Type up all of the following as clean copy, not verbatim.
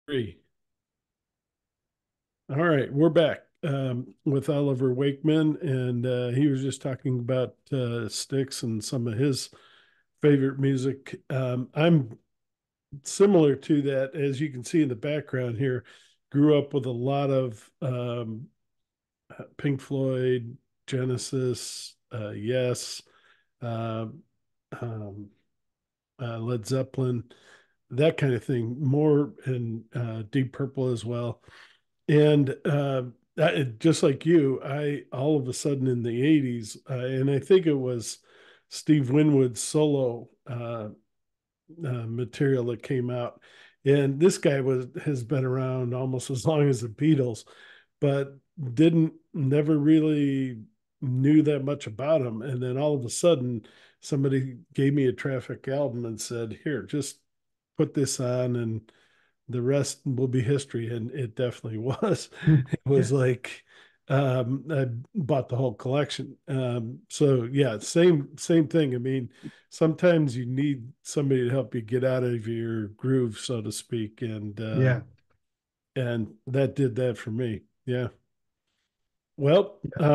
Three. All right, we're back with Oliver Wakeman, and he was just talking about Styx and some of his favorite music. I'm similar to that, as you can see in the background here. Grew up with a lot of Pink Floyd, Genesis, Yes, uh, um, Led Zeppelin, that kind of thing. More in Deep Purple as well. And just like you, I all of a sudden in the 80s, and I think it was Steve Winwood's solo material that came out. And this guy has been around almost as long as the Beatles, but didn't never really knew that much about him. And then all of a sudden, somebody gave me a Traffic album and said, "Here, just put this on, and the rest will be history." And it definitely was. It Yeah, was like I bought the whole collection. So yeah, same thing. I mean, sometimes you need somebody to help you get out of your groove, so to speak, yeah, and that did that for me. Yeah. Well, yeah.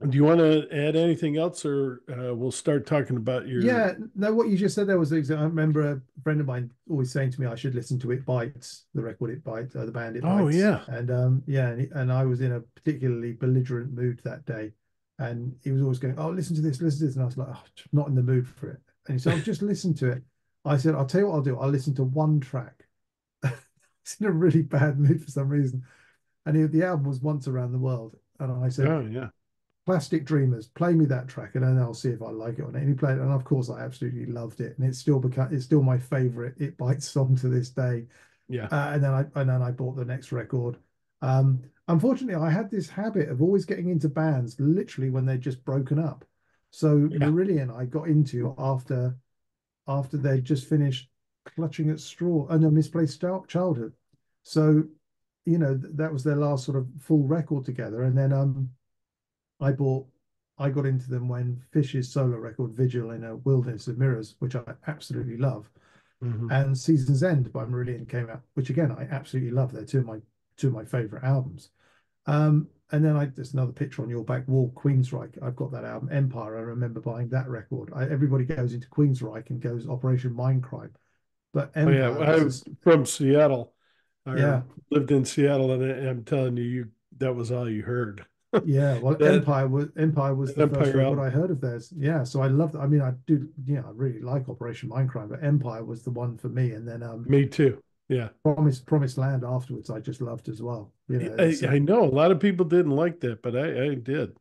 do you want to add anything else, or we'll start talking about your? Yeah, no, what you just said there was I remember a friend of mine always saying to me I should listen to It Bites, the record It Bites, the band It Oh Bites. yeah, And yeah, and I was in a particularly belligerent mood that day. And he was always going, "Oh, listen to this." And I was like, "Oh, just not in the mood for it." And he said, "Oh, just listen to it." I said, "I'll tell you what I'll do. I'll listen to one track." It's in a really bad mood for some reason. And the album was Once Around the World. And I said, oh yeah, Plastic Dreamers, play me that track, and then I'll see if I like it or not. And he played it, and of course, I absolutely loved it, and it's still my favorite It Bites song to this day. yeah, And then I bought the next record. Unfortunately, I had this habit of always getting into bands literally when they'd just broken up. So yeah, Marillion, I got into after they'd just finished Clutching at Straw and a Misplaced Childhood. So that was their last sort of full record together, and then I bought I got into them when Fish's solo record Vigil in a Wilderness of Mirrors, which I absolutely love, hmm, and Season's End by Marillion came out, which again I absolutely love. They're two of my favorite albums. And then there's another picture on your back wall, Queensryche. I've got that album, Empire. I remember buying that record. Everybody goes into Queensryche and goes Operation Mindcrime, but oh yeah. Empire was I'm this, from Seattle, or yeah, lived in Seattle, and I'm telling you, that was all you heard. yeah. Well, that Empire was that the first Empire record I album. heard of theirs. Yeah, so I loved it. I mean, I do, I really like Operation Mindcrime, but Empire was the one for me. And then Me too. Yeah, Promised Land afterwards, I just loved as well. It's I know a lot of people didn't like that, but I did.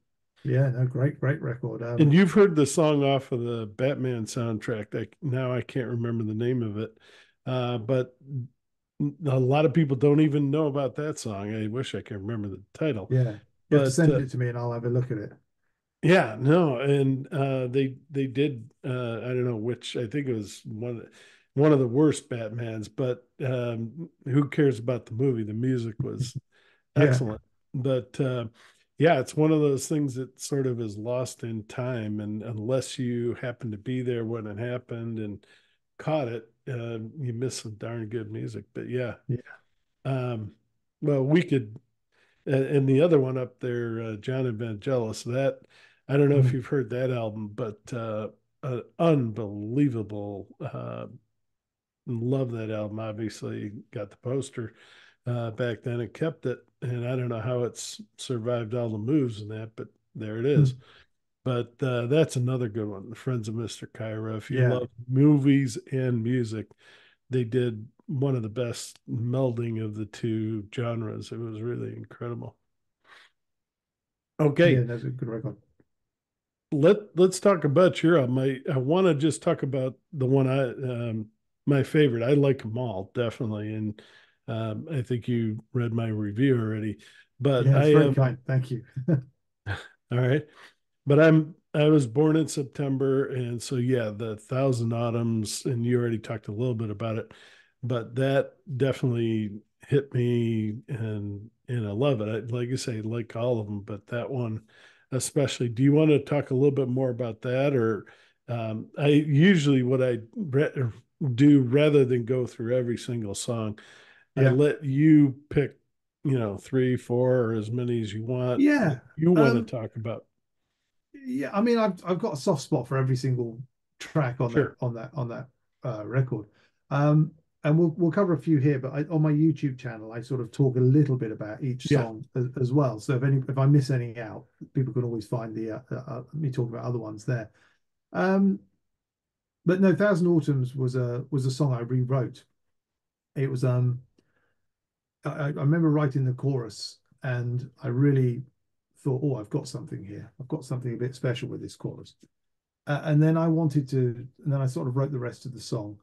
yeah, no, great record. And you've heard the song off of the Batman soundtrack. Now I can't remember the name of it, but a lot of people don't even know about that song. I wish I could remember the title, Yeah, you have to but send it to me and I'll have a look at it. yeah, no, and they did. I don't know which. I think it was one of the worst Batmans, but who cares about the movie? The music was Yeah, excellent, but yeah, it's one of those things that sort of is lost in time, and unless you happen to be there when it happened and caught it, you miss some darn good music. But yeah, yeah. um, well, we could and the other one up there, John Evangelos. That I don't know if Mm, you've heard that album, but unbelievable. Love that album. Obviously, got the poster back then and kept it. And I don't know how it's survived all the moves and that, but there it is. mm. But that's another good one. The Friends of Mr. Kyra. If you Yeah, love movies and music, they did one of the best melding of the two genres. It was really incredible. yeah, Okay, that's a good record. let's talk about your album. I want to just talk about the one my favorite. I like them all definitely, and I think you read my review already. But Yeah, it's very kind. Thank you. all right. But I was born in September, and so yeah, the Thousand Autumns, and you already talked a little bit about it, but that definitely hit me, and I love it. Like I say, like all of them, but that one especially. Do you want to talk a little bit more about that, or I usually what I do rather than go through every single song, I Yeah. let you pick, three, four, or as many as you want that Yeah. you want to Um, talk about. yeah, I mean, I've got a soft spot for every single track on that Sure. record. Um, and we'll cover a few here, but on my YouTube channel, I sort of talk a little bit about each Yeah. song as well. So if I miss any out, people can always find the me talking about other ones there. Um, but no, Thousand Autumns was a song I rewrote. It was I remember writing the chorus, and I really thought, oh, I've got something here. I've got something a bit special with this chorus. And then and then I sort of wrote the rest of the song.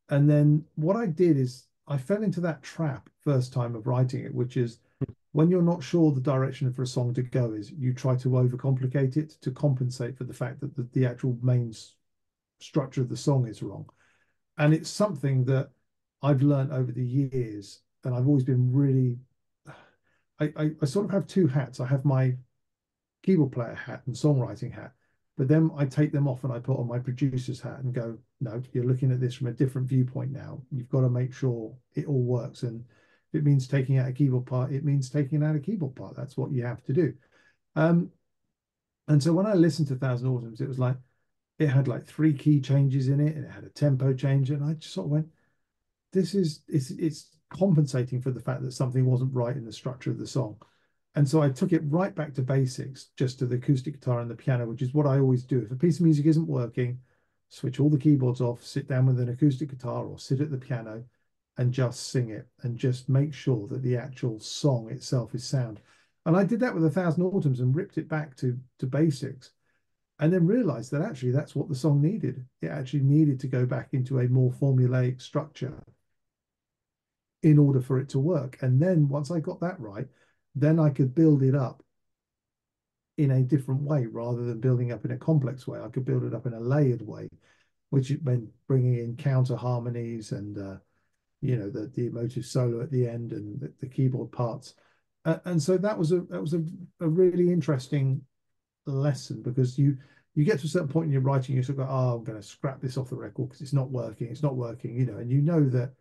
And then what I did is I fell into that trap first time of writing it, which is when you're not sure the direction for a song to go, is you try to overcomplicate it to compensate for the fact that the actual main structure of the song is wrong. And it's something that I've learned over the years, and I've always been really. I sort of have two hats. I have my keyboard player hat and songwriting hat. But then I take them off and I put on my producer's hat and go, no, you're looking at this from a different viewpoint now. You've got to make sure it all works. And if it means taking out a keyboard part, it means taking out a keyboard part. That's what you have to do. Um, and so when I listened to Thousand Autumns, it was like it had like three key changes in it, and it had a tempo change. And I just sort of went, it's compensating for the fact that something wasn't right in the structure of the song. And so I took it right back to basics, just to the acoustic guitar and the piano, which is what I always do. If a piece of music isn't working, switch all the keyboards off, sit down with an acoustic guitar or sit at the piano and just sing it and just make sure that the actual song itself is sound. And I did that with A Thousand Autumns and ripped it back to basics, and then realized that actually that's what the song needed. It actually needed to go back into a more formulaic structure in order for it to work. And then once I got that right, then I could build it up in a different way rather than building up in a complex way. I could build it up in a layered way, which meant bringing in counter harmonies and the emotive solo at the end and the keyboard parts. And so that was a really interesting lesson, because you get to a certain point in your writing, you sort of go, oh, I'm going to scrap this off the record because it's not working, and you know that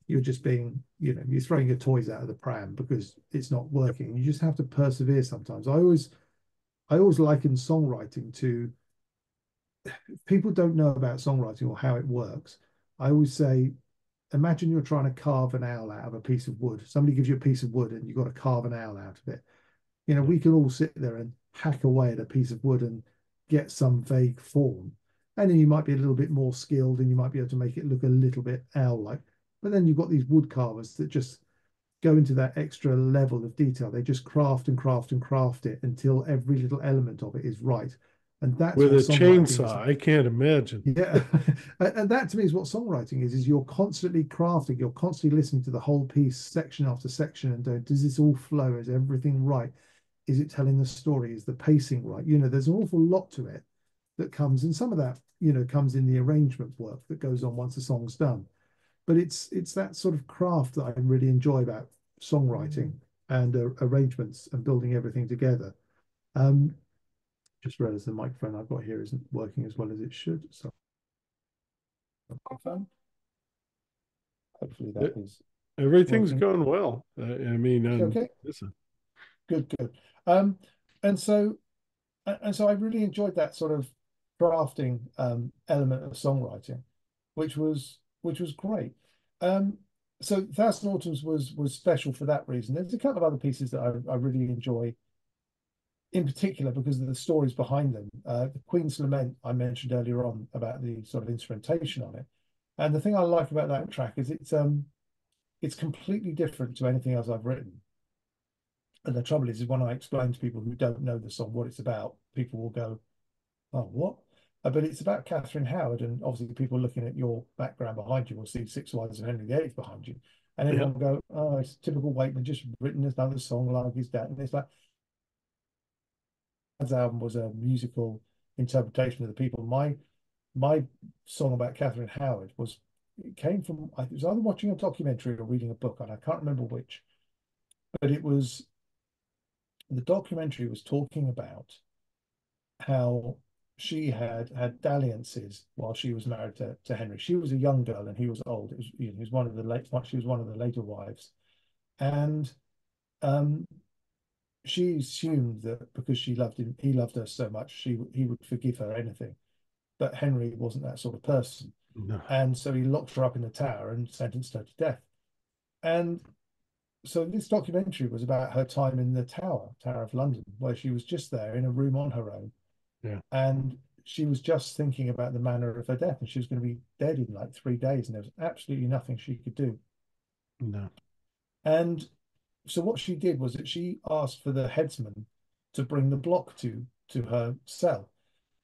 you're just being, you're throwing your toys out of the pram because it's not working. You just have to persevere sometimes. I always liken songwriting to, people don't know about songwriting or how it works. I always say, imagine you're trying to carve an owl out of a piece of wood. Somebody gives you a piece of wood and you've got to carve an owl out of it. Yeah. We can all sit there and hack away at a piece of wood and get some vague form. And then you might be a little bit more skilled and you might be able to make it look a little bit owl-like. But then you've got these wood carvers that just go into that extra level of detail. They just craft and craft and craft it until every little element of it is right. And that's With what a songwriting is. chainsaw, I can't imagine. Yeah. And that to me is what songwriting is you're constantly crafting, you're constantly listening to the whole piece, section after section, and going, does this all flow? Is everything right? Is it telling the story? Is the pacing right? There's an awful lot to it that comes, and some of that, comes in the arrangement work that goes on once the song's done. But it's that sort of craft that I really enjoy about songwriting and arrangements and building everything together. Um, just realized the microphone I've got here isn't working as well as it should. So microphone. Hopefully that It, is everything's working. going well. I mean, Okay, listen, good, good. Um, and so I really enjoyed that sort of crafting element of songwriting, which was great. Um, so Thousand Autumns was special for that reason. There's a couple of other pieces that I really enjoy, in particular because of the stories behind them. The Queen's Lament I mentioned earlier on about the sort of instrumentation on it, and the thing I like about that track is it's completely different to anything else I've written. And the trouble is when I explain to people who don't know the song what it's about, people will go, "Oh, what?" But it's about Catherine Howard, and obviously people looking at your background behind you will see Six Wives of Henry VIII behind you, and yeah, everyone will go, "Oh, it's typical Wakeman, just written another song like his dad." And it's like his album was a musical interpretation of the people. My song about Catherine Howard was, it came from, I was either watching a documentary or reading a book, and I can't remember which, but it was, the documentary was talking about how she had dalliances while she was married to Henry. She was a young girl and he was old. It was, you know, he was one of the late. She was one of the later wives, and um, she assumed that because she loved him, he loved her so much, he would forgive her anything. But Henry wasn't that sort of person, No. and so he locked her up in the tower and sentenced her to death. And so this documentary was about her time in the Tower of London, where she was just there in a room on her own, Yeah. and she was just thinking about the manner of her death, and she was going to be dead in like 3 days, and there was absolutely nothing she could do. No. And so what she did was that she asked for the headsman to bring the block to her cell,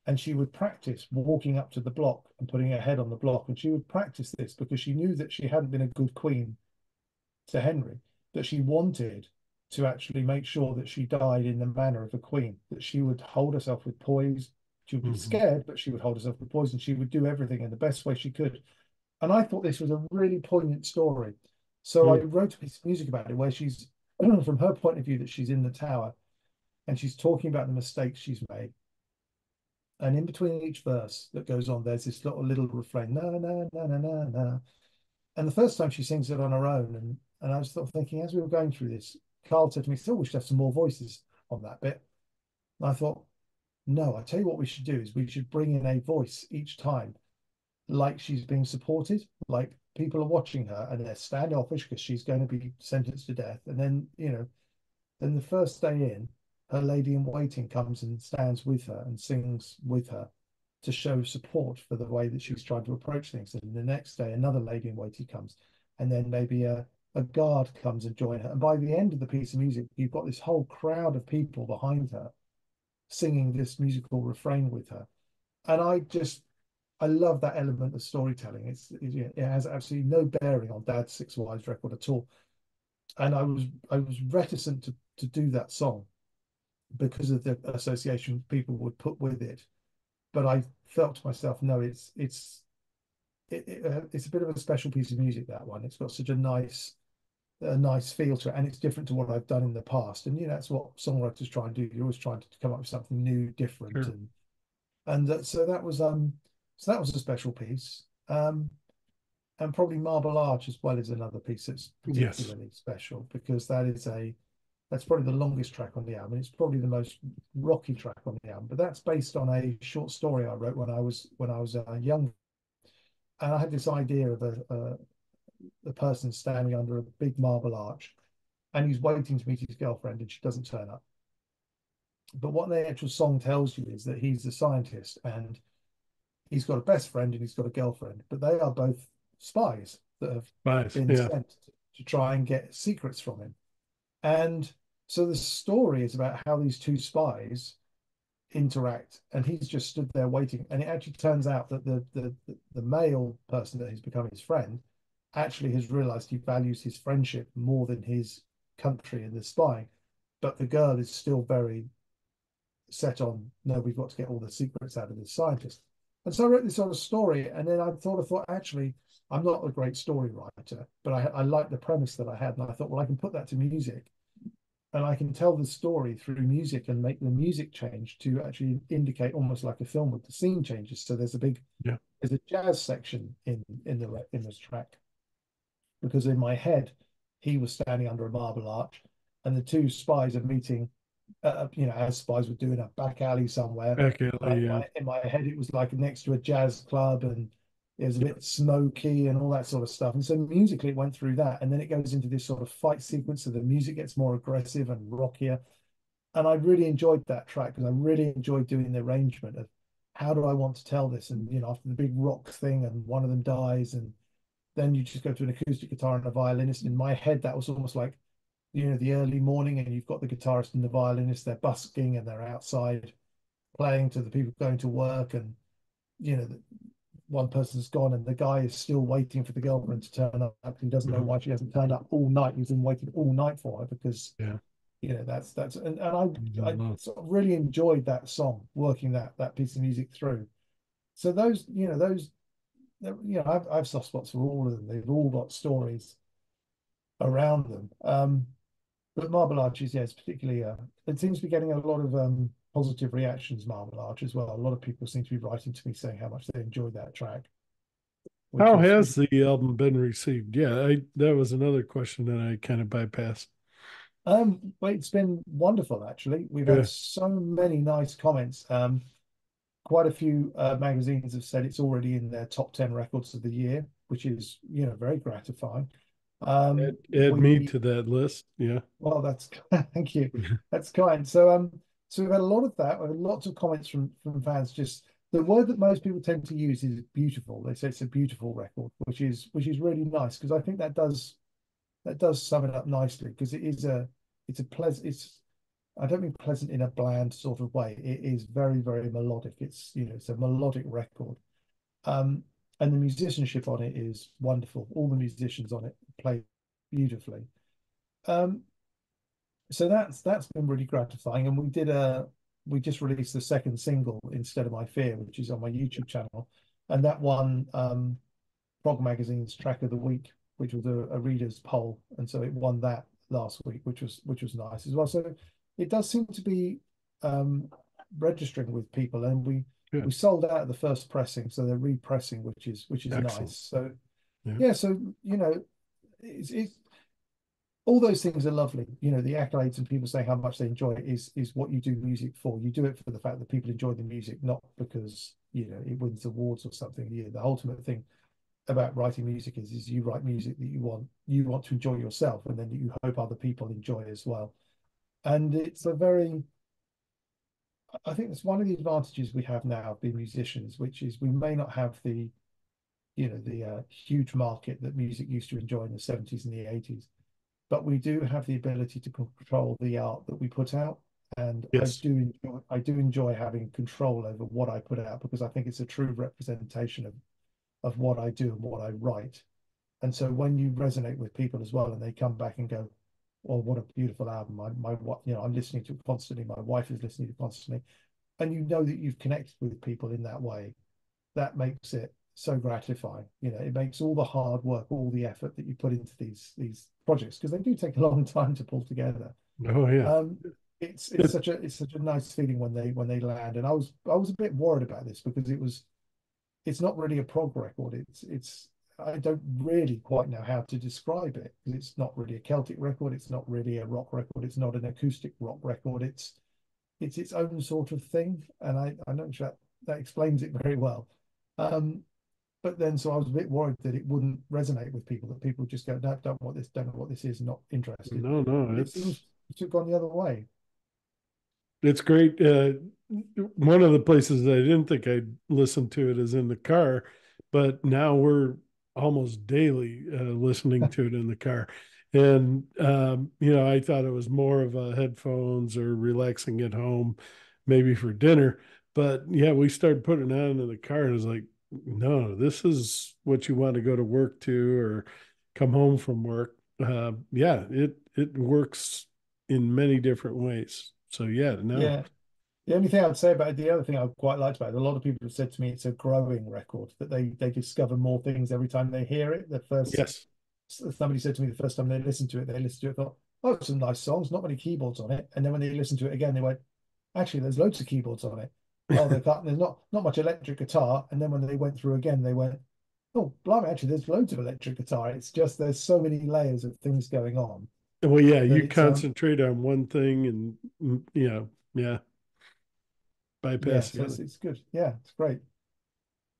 and she would practice walking up to the block and putting her head on the block, and she would practice this because she knew that she hadn't been a good queen to Henry, that she wanted to actually make sure that she died in the manner of a queen, that she would hold herself with poise. She would be Hmm. scared, but she would hold herself with poise, and she would do everything in the best way she could. And I thought this was a really poignant story. So I Mm. wrote a piece of music about it where she's, from her point of view, that she's in the tower and she's talking about the mistakes she's made. And in between each verse that goes on, there's this little refrain, na na na na na na. And the first time she sings it on her own, and I was sort of thinking as we were going through this, Carl said to me, "Still, we should have some more voices on that bit." And I thought, no, I tell you what we should do is we should bring in a voice each time, like she's being supported, like people are watching her and they're standoffish because she's going to be sentenced to death. And then, then the first day in, her lady in waiting comes and stands with her and sings with her to show support for the way that she's trying to approach things. And the next day, another lady in waiting comes, and then maybe a guard comes and join her. And by the end of the piece of music, you've got this whole crowd of people behind her singing this musical refrain with her. And I love that element of storytelling. It has absolutely no bearing on Dad's Six Wives record at all. And I was reticent to do that song because of the association people would put with it. But I felt to myself, no, it's a bit of a special piece of music, that one. It's got such a nice feel to it, and it's different to what I've done in the past. And that's what songwriters try and do. You're always trying to come up with something new, different, Sure. so that was a special piece. And probably Marble Arch as well is another piece that's Yes. particularly special because that's probably the longest track on the album. It's probably the most rocky track on the album, but that's based on a short story I wrote when I was young, and I had this idea of a person standing under a big marble arch, and he's waiting to meet his girlfriend, and she doesn't turn up. But what the actual song tells you is that he's a scientist, and he's got a best friend and he's got a girlfriend, but they are both spies that have Bias. been Yeah. sent to try and get secrets from him. And so the story is about how these two spies interact, and he's just stood there waiting. And it actually turns out that the male person that has become his friend actually has realized he values his friendship more than his country and the spying. But the girl is still very set on, no, we've got to get all the secrets out of this scientist. And so I wrote this sort of story, and then I thought, actually, I'm not a great story writer, but I liked the premise that I had, and I thought, well, I can put that to music, and I can tell the story through music and make the music change to actually indicate almost like a film with the scene changes. So Yeah. there's a jazz section in this track because in my head he was standing under a marble arch, and the two spies are meeting, as spies would do in a back alley somewhere. And Accurately. Yeah. in my head, it was like next to a jazz club, and it was a bit smoky and all that sort of stuff. And so musically, it went through that, and then it goes into this sort of fight sequence, so the music gets more aggressive and rockier. And I really enjoyed that track because I really enjoyed doing the arrangement of how do I want to tell this, and after the big rock thing, and one of them dies, and then you just go to an acoustic guitar and a violinist. In my head, that was almost like the early morning, and you've got the guitarist and the violinist, they're busking and they're outside playing to the people going to work, and you know one person's gone and the guy is still waiting for the girlfriend to turn up. He doesn't know Mhm. why she hasn't turned up all night. He's been waiting all night for her because Yeah. that's and I Love. sort of really enjoyed that song, working that piece of music through. So those I've soft spots for all of them. They've all got stories around them. But Marble Arches, yes, particularly, it seems to be getting a lot of positive reactions, Marmalade, as well. A lot of people seem to be writing to me saying how much they enjoyed that track, How which has the album been received? Yeah, that was another question that I kind of bypassed. well, it's been wonderful actually. We've had Yeah, so many nice comments. Quite a few magazines have said it's already in their top 10 records of the year, which is, very gratifying. add me We to that list. Yeah, Well, that's thank you. That's kind. So we've had a lot of that. We've had lots of comments from fans. Just the word that most people tend to use is beautiful. They say it's a beautiful record, which is really nice because I think that does sum it up nicely because it's a pleasant it's I don't mean pleasant in a bland sort of way. It is very, very melodic. It's a melodic record. Um, and the musicianship on it is wonderful. All the musicians on it play beautifully. Um, so that's been really gratifying. And we just released the second single, Instead of My Fear, which is on my YouTube channel, and that won Prog Magazine's Track of the Week, which was a readers poll, and so it won that last week, which was nice as well. So it does seem to be um, registering with people, and we good, we sold out of the first pressing, so they're repressing, which is excellent. nice. So Yeah, yeah, so it's all those things are lovely. The accolades and people saying how much they enjoy it is what you do music for. You do it for the fact that people enjoy the music, not because it wins awards or something. The ultimate thing about writing music is you write music that you want to enjoy yourself, and then you hope other people enjoy as well. And I think it's one of the advantages we have now of being musicians, which is we may not have the huge market that music used to enjoy in the 70s and the 80s, but we do have the ability to control the art that we put out. And yes. I do enjoy having control over what I put out because I think it's a true representation of what I do and what I write. And so when you resonate with people as well, and they come back and go, "Well, what a beautiful album! I'm listening to it constantly. My wife is listening to it constantly," and you know that you've connected with people in that way. That makes it so gratifying. It makes all the hard work, all the effort that you put into these projects because they do take a long time to pull together. Oh yeah. Um, it's such a nice feeling when they land. And I was a bit worried about this because it's not really a prog record. It's I don't really quite know how to describe it because it's not really a Celtic record. It's not really a rock record. It's not an acoustic rock record. It's its own sort of thing, and I'm not sure that explains it very well. Um, but then, so I was a bit worried that it wouldn't resonate with people, that people would just go, no, don't want this, don't know what this is, not interested. No, no, But it seems to have gone the other way. it's great. One of the places I didn't think I'd listen to it is in the car, but now we're almost daily listening to it in the car. And, I thought it was more of a headphones or relaxing at home, maybe for dinner. But yeah, we started putting it on in the car and it's like, no, this is what you want to go to work to or come home from work. Yeah, it works in many different ways. So yeah, no, Yeah. The only thing I'd say about it, the other thing I quite liked about it, a lot of people have said to me it's a growing record, that they discover more things every time they hear it. yes. Somebody said to me the first time they listened to it, thought, oh, some nice songs, not many keyboards on it. And then when they listened to it again, they went, actually, there's loads of keyboards on it. Oh, there's not much electric guitar. And then when they went through again, they went, oh, blimey, actually, there's loads of electric guitar. It's just there's so many layers of things going on Well, yeah, that you it's. concentrate on one thing and yeah, Yeah, bypass the so other. it's good. Yeah, it's great.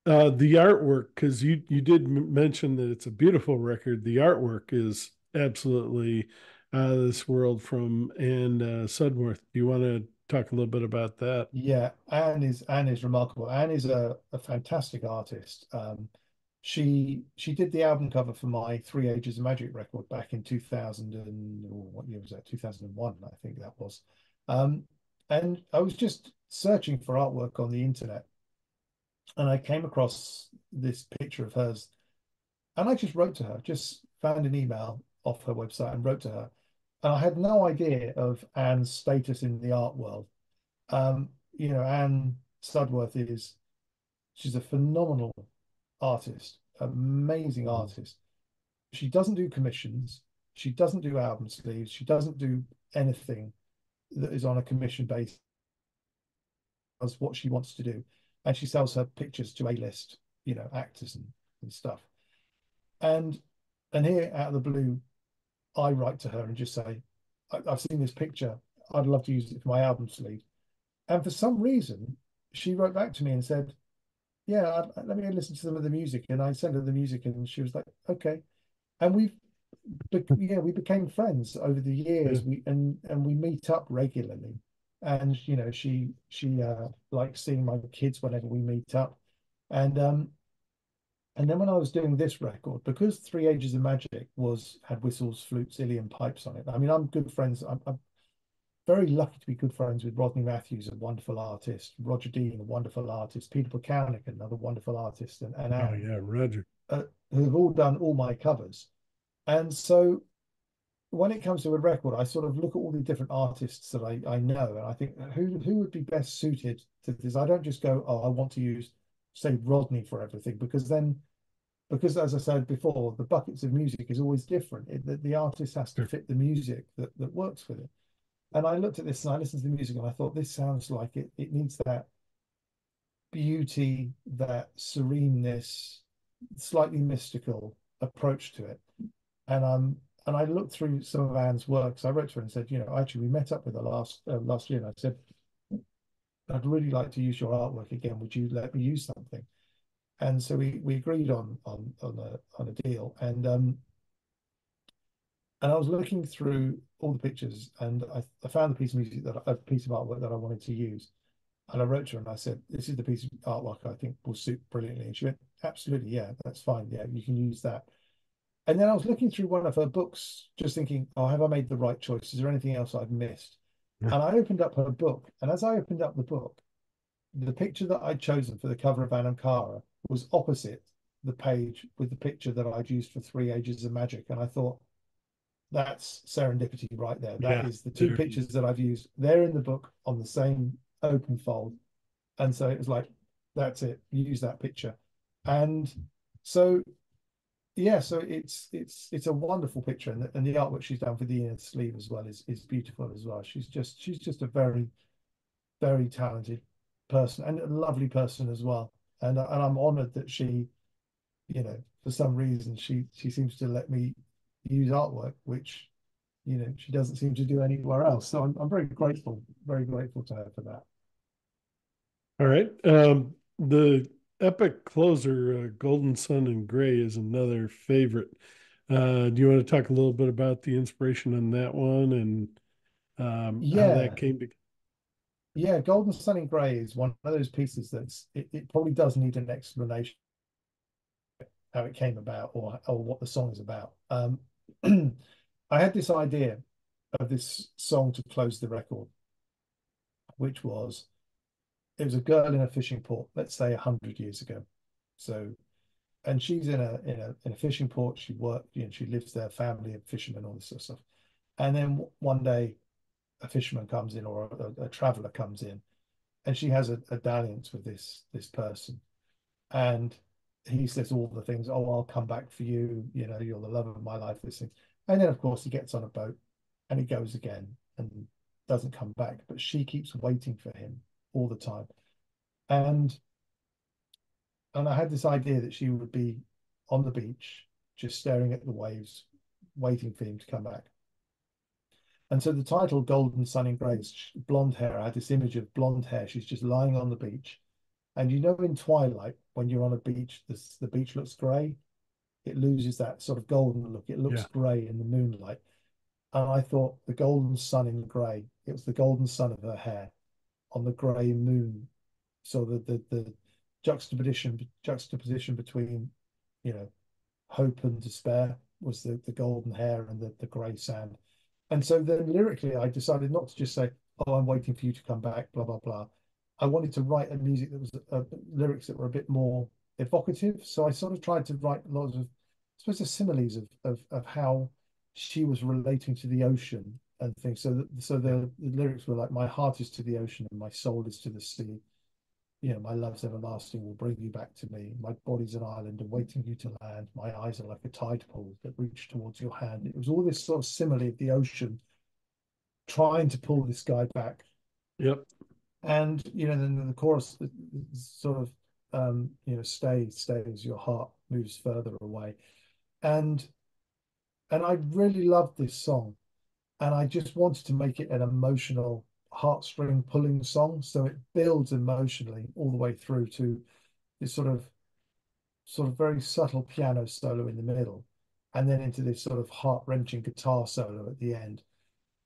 The artwork, because you did mention that it's a beautiful record. The artwork is absolutely out of this world from and Sudworth. Do you want to talk a little bit about that? Yeah, Anne is remarkable. Anne is a fantastic artist. She did the album cover for my Three Ages of Magic record back in 2000 and what year was that? 2001, I think that was. Um, and I was just searching for artwork on the internet, and I came across this picture of hers, and I just wrote to her, just found an email off her website and wrote to her, and I had no idea of Anne's status in the art world. Anne Studworth she's a phenomenal artist, amazing Mhm. artist. She doesn't do commissions, she doesn't do album sleeves, she doesn't do anything that is on a commission basis. what she wants to do, and she sells her pictures to A-list, actors and stuff. And here out of the blue, I write to her and just say, I've seen this picture. I'd love to use it for my album sleeve. And for some reason, she wrote back to me and said, "Yeah, let me listen to some of the music." And I sent her the music, and she was like, "Okay." And we became friends over the Yeah. years. We meet up regularly, and she likes seeing my kids whenever we meet up, and then when I was doing this record, because Three Ages of Magic had whistles, flutes, Ilian pipes on it. I mean, I'm good friends. I'm very lucky to be good friends with Rodney Matthews, a wonderful artist, Roger Dean, a wonderful artist, Peter Bukownik, another wonderful artist, and Oh Alan, yeah, Roger. who have all done all my covers. And so when it comes to a record, I sort of look at all the different artists that I know, and I think who would be best suited to this. I don't just go, oh, I want to use, say, Rodney for everything, because as I said before, the buckets of music is always different. The artist has to Sure. fit the music that works with it. And I looked at this and I listened to the music and I thought this sounds like it needs that beauty, that sereneness, slightly mystical approach to it. And I looked through some of Anne's works. I wrote to her and said, actually, we met up with her last year, and I said, I'd really like to use your artwork again. Would you let me use something? And so we agreed on a deal. And I was looking through all the pictures, and I found a piece of music a piece of artwork that I wanted to use. And I wrote to her and I said, "This is the piece of artwork I think will suit brilliantly." And she went, "Absolutely, yeah, that's fine. Yeah, you can use that." And then I was looking through one of her books, just thinking, "Oh, have I made the right choice? Is there anything else I've missed?" And I opened up her book, and as I opened up the book, the picture that I'd chosen for the cover of Anam Cara was opposite the page with the picture that I'd used for Three Ages of Magic. And I thought, that's serendipity right there. That Yeah, is the two there it pictures is. that I've used. They're in the book on the same open fold. And so it was like, that's it. Use that picture. And so yeah, so it's a wonderful picture, and the artwork she's done for the inner sleeve as well is beautiful as well. She's just a very, very talented person and a lovely person as well. And I'm honored that for some reason she seems to let me use artwork, which she doesn't seem to do anywhere else. So I'm very grateful to her for that. All right. The epic closer, Golden Sun and Gray, is another favorite. Do you want to talk a little bit about the inspiration on that one and how that Yeah, came to? yeah. Golden Sunny Grey is one of those pieces it probably does need an explanation how it came about or what the song is about. I had this idea of this song to close the record, which was it was a girl in a fishing port, let's say 100 years ago. So, and she's in a fishing port. She worked, she lives there, family and fishermen, all this sort of stuff. And then one day, a fisherman comes in or a traveler comes in, and she has a dalliance with this person, and he says all the things. Oh, I'll come back for you. You're the love of my life. This thing, and then of course he gets on a boat, and he goes again and doesn't come back. But she keeps waiting for him all the time, and I had this idea that she would be on the beach, just staring at the waves, waiting for him to come back. And so the title "Golden Sun in Grace," blonde hair. I had this image of blonde hair. She's just lying on the beach, and in twilight when you're on a beach, the beach looks grey. It loses that sort of golden look. It looks Yeah, grey in the moonlight. And I thought the golden sun in grey. It was the golden sun of her hair on the grey moon. So the juxtaposition between you know hope and despair was the golden hair and the grey sand. And so then lyrically, I decided not to just say, "Oh, I'm waiting for you to come back," blah blah blah. I wanted to write a music that was lyrics that were a bit more evocative. So I sort of tried to write lots of, I suppose, the similes of how she was relating to the ocean and things. yeah. The lyrics were like, "My heart is to the ocean and my soul is to the sea. My love's everlasting will bring you back to me. My body's an island awaiting you to land. My eyes are like a tide pool that reach towards your hand." It was all this sort of simile of the ocean trying to pull this guy back. Yep. And then the chorus sort of stay as your heart moves further away. And I really loved this song, and I just wanted to make it an emotional, heartstring pulling song. So it builds emotionally all the way through to this sort of very subtle piano solo in the middle, and then into this sort of heart-wrenching guitar solo at the end.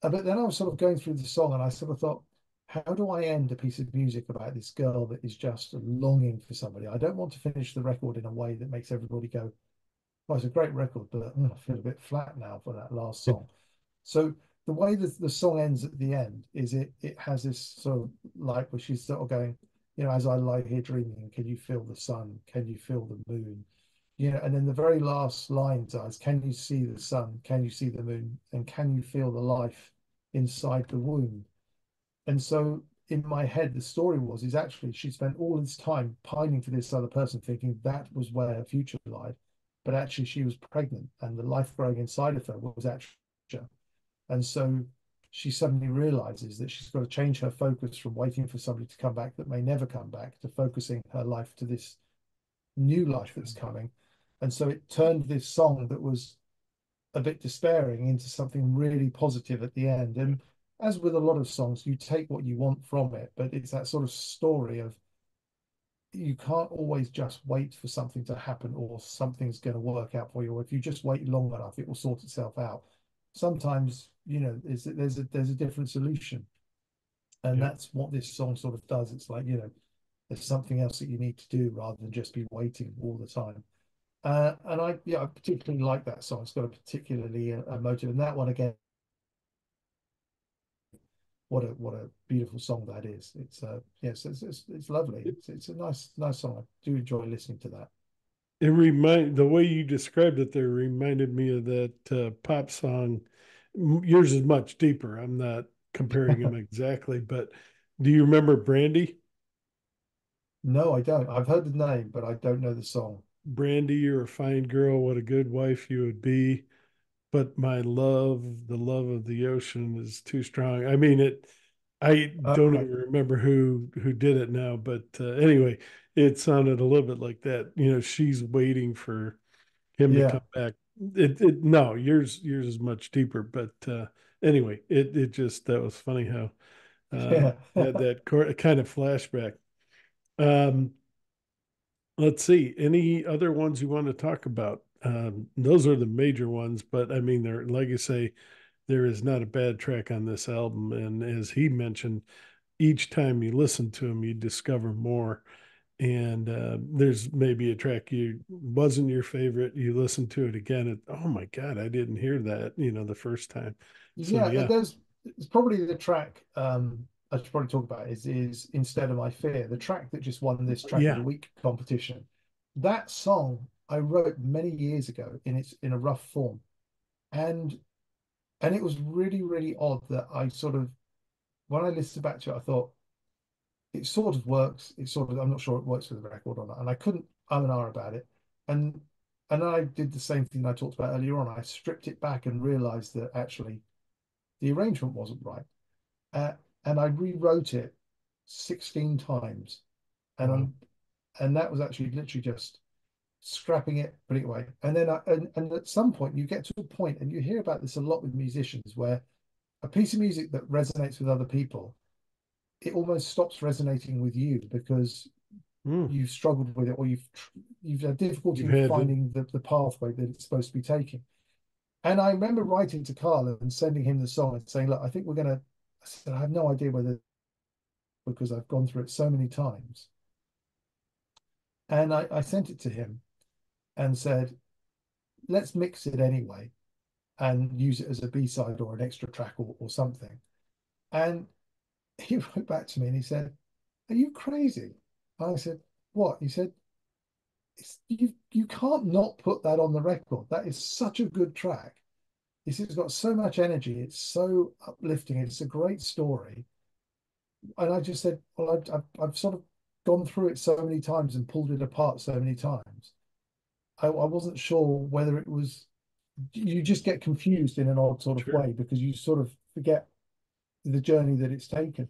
But then I was sort of going through the song, and I sort of thought, how do I end a piece of music about this girl that is just longing for somebody? I don't want to finish the record in a way that makes everybody go, well, it's a great record, but I feel a bit flat now for that last song. So the way that the song ends at the end is it has this sort of like where she's sort of going, as I lie here dreaming, can you feel the sun? Can you feel the moon? And then the very last lines are, can you see the sun? Can you see the moon? And can you feel the life inside the womb? And so in my head, the story is actually she spent all this time pining for this other person, thinking that was where her future lied. But actually, she was pregnant, and the life growing inside of her was actually. And so she suddenly realizes that she's got to change her focus from waiting for somebody to come back that may never come back to focusing her life to this new life that's coming. And so it turned this song that was a bit despairing into something really positive at the end. And as with a lot of songs, you take what you want from it, but it's that sort of story of you can't always just wait for something to happen or something's going to work out for you. Or if you just wait long enough, it will sort itself out. Sometimes, there's a different solution. And Yeah. that's what this song sort of does. It's like, there's something else that you need to do rather than just be waiting all the time. And I particularly like that song. It's got a particularly emotive, and that one again, what a beautiful song that is. It's yes, it's lovely. It's a nice song. I do enjoy listening to that. The way you described it there reminded me of that pop song. Yours is much deeper. I'm not comparing them exactly, but do you remember Brandy? No, I don't. I've heard the name, but I don't know the song. Brandy, you're a fine girl. What a good wife you would be. But my love, the love of the ocean is too strong. I mean, it, I don't Right. even remember who did it now, but anyway, it sounded a little bit like that. She's waiting for him to come Yeah. back. No, yours is much deeper, but anyway, it just that was funny how Yeah. had that kind of flashback. Um, let's see, any other ones you want to talk about? Those are the major ones, but I mean, they're like I say, there is not a bad track on this album, and as he mentioned, each time you listen to him, you discover more. And there's maybe a track you wasn't your favorite. You listen to it again, and oh my god, I didn't hear that, the first time. So Yeah, yeah, it's probably the track I should probably talk about is Instead of My Fear, the track that just won this track of yeah, the week competition. That song I wrote many years ago in a rough form. And it was really, really odd that I sort of when I listened back to it, I thought it sort of works. It sort of I'm not sure it works for the record or not. And I couldn't and R about it. And then I did the same thing I talked about earlier on. I stripped it back and realized that actually the arrangement wasn't right. Uh, and I rewrote it 16 times. And wow, I'm and that was actually literally just scrapping it, putting it away. And then and at some point you get to a point, and you hear about this a lot with musicians, where a piece of music that resonates with other people, it almost stops resonating with you because mm. you've struggled with it, or you've had difficulty You've in had to, finding the pathway that it's supposed to be taking. And I remember writing to Carl and sending him the song and saying, look, I think we're gonna I said, I have no idea whether because I've gone through it so many times. And I sent it to him and said, let's mix it anyway and use it as a B-side or an extra track or something. And he wrote back to me and he said, are you crazy? And I said, what? He said, you can't not put that on the record. That is such a good track. He said, it's got so much energy. It's so uplifting. It's a great story. And I just said, well, I've sort of gone through it so many times and pulled it apart so many times. I wasn't sure whether it was, you just get confused in an odd sort of sure, way because you sort of forget the journey that it's taken.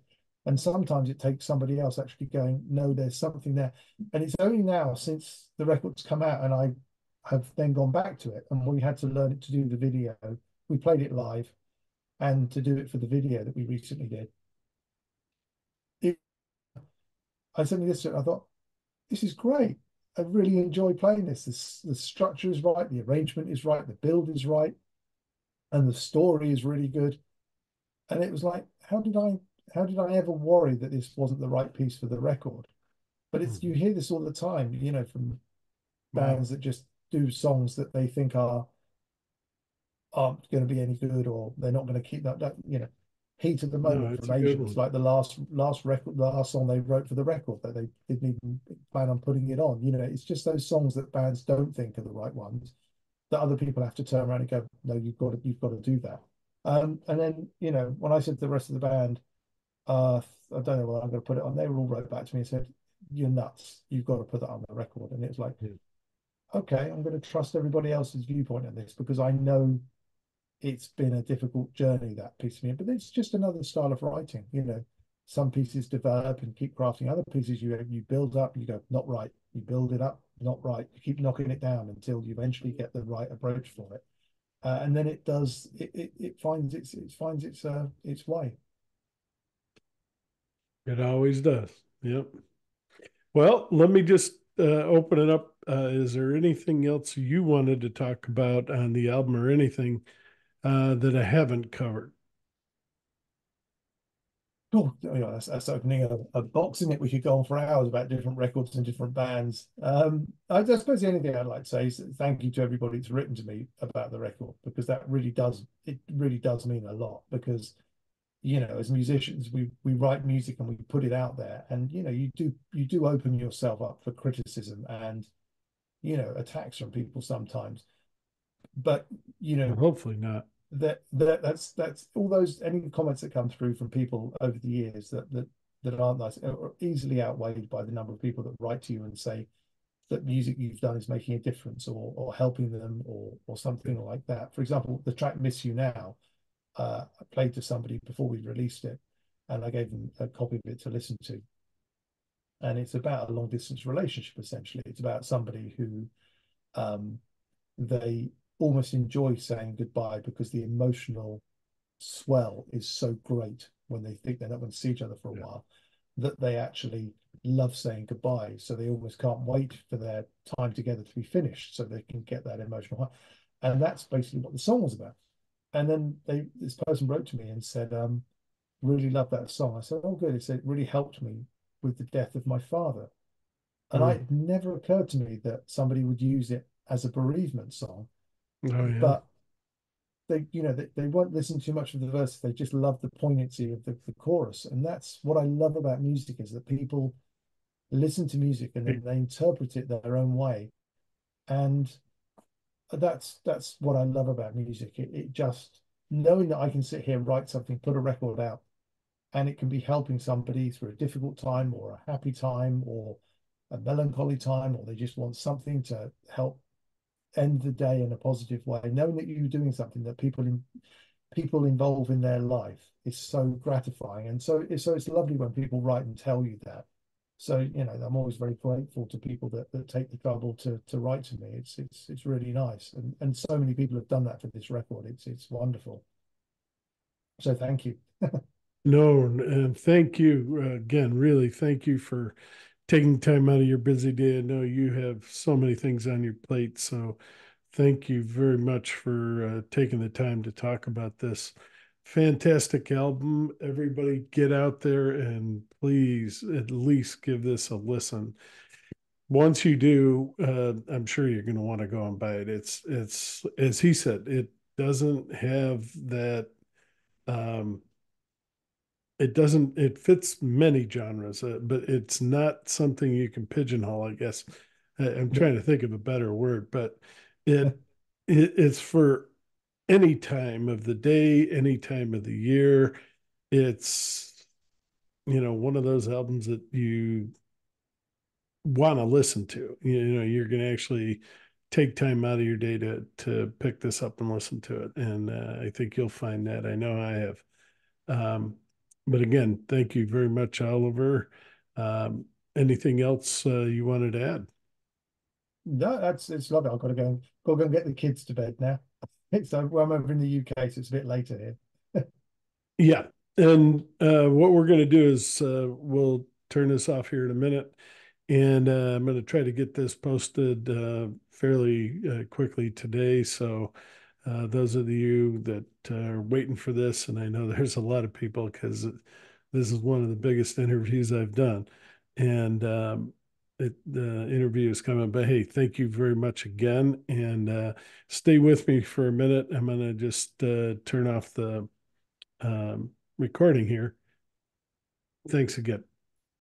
And sometimes it takes somebody else actually going, no, there's something there. And it's only now since the record's come out and I have then gone back to it and we had to learn it to do the video. We played it live and to do it for the video that we recently did. It, I suddenly listened to it, I thought, this is great. I really enjoy playing this. The structure is right, the arrangement is right, the build is right, and the story is really good. And it was like, how did I ever worry that this wasn't the right piece for the record? But it's you Mhm. hear this all the time, from Wow. bands that just do songs that they think aren't going to be any good or they're not going to keep that heat of the No, moment it's from a Asia good was one. like the last song they wrote for the record that they didn't even plan on putting it on. It's just those songs that bands don't think are the right ones that other people have to turn around and go, no, you've got to do that. And then when I said to the rest of the band, I don't know whether I'm going to put it on, they all wrote back to me and said, you're nuts, you've got to put that on the record. And it was like, Yeah. okay, I'm going to trust everybody else's viewpoint on this because I know it's been a difficult journey, that piece of me. But it's just another style of writing. Some pieces develop and keep crafting. Other pieces you build up, you go, not right. You build it up, not right. You keep knocking it down until you eventually get the right approach for it. And then it finds its way. It always does. Yep. Well, let me just open it up. Is there anything else you wanted to talk about on the album or anything that I haven't covered? Oh, yeah, that's opening a box in it. We could go on for hours about different records and different bands. I suppose the only thing I'd like to say is thank you to everybody that's written to me about the record because it really does mean a lot because as musicians we write music and we put it out there and you do open yourself up for criticism and attacks from people sometimes, but you Well, know hopefully not. that's all those any comments that come through from people over the years that aren't nice are easily outweighed by the number of people that write to you and say that music you've done is making a difference or helping them or Yeah. something like that. For example, the track "Miss You Now" I played to somebody before we released it, and I gave them a copy of it to listen to. And it's about a long distance relationship. Essentially, it's about somebody who um, they almost enjoy saying goodbye because the emotional swell is so great when they think they're not going to see each other for a Yeah. while that they actually love saying goodbye. So they almost can't wait for their time together to be finished so they can get that emotional high. And that's basically what the song was about. And then this person wrote to me and said, really love that song. I said, oh, good. It said, it really helped me with the death of my father. And Mm. it never occurred to me that somebody would use it as a bereavement song, Oh, yeah. but they won't listen too much of the verses. They just love the poignancy of the chorus. And that's what I love about music is that people listen to music and then they interpret it their own way. And that's what I love about music. It just knowing that I can sit here, write something, put a record out, and it can be helping somebody through a difficult time or a happy time or a melancholy time, or they just want something to help end the day in a positive way. Knowing that you're doing something that people involved in their life is so gratifying, and so it's lovely when people write and tell you that. So I'm always very grateful to people that take the trouble to write to me. It's really nice, and so many people have done that for this record. It's wonderful. So thank you. No, and thank you again. Really, thank you for taking time out of your busy day. I know you have so many things on your plate, so thank you very much for taking the time to talk about this fantastic album. Everybody, get out there and please at least give this a listen. Once you do, I'm sure you're going to want to go and buy it. It's as he said, it doesn't have that. Um, it doesn't. It fits many genres, but it's not something you can pigeonhole. I guess I'm Yeah. trying to think of a better word, but it, it's for any time of the day, any time of the year. It's one of those albums that you want to listen to. You're going to actually take time out of your day to pick this up and listen to it, and I think you'll find that. I know I have. Um, But again, thank you very much, Oliver. Um, Anything else you wanted to add? No, that's it's lovely. I've got to go and get the kids to bed now. So well, I'm over in the UK, so it's a bit later here. Yeah. And what we're going to do is we'll turn this off here in a minute. And I'm going to try to get this posted fairly quickly today. So those of you that are waiting for this, and I know there's a lot of people because this is one of the biggest interviews I've done. And the interview is coming. But hey, thank you very much again. And stay with me for a minute. I'm going to just turn off the recording here. Thanks again.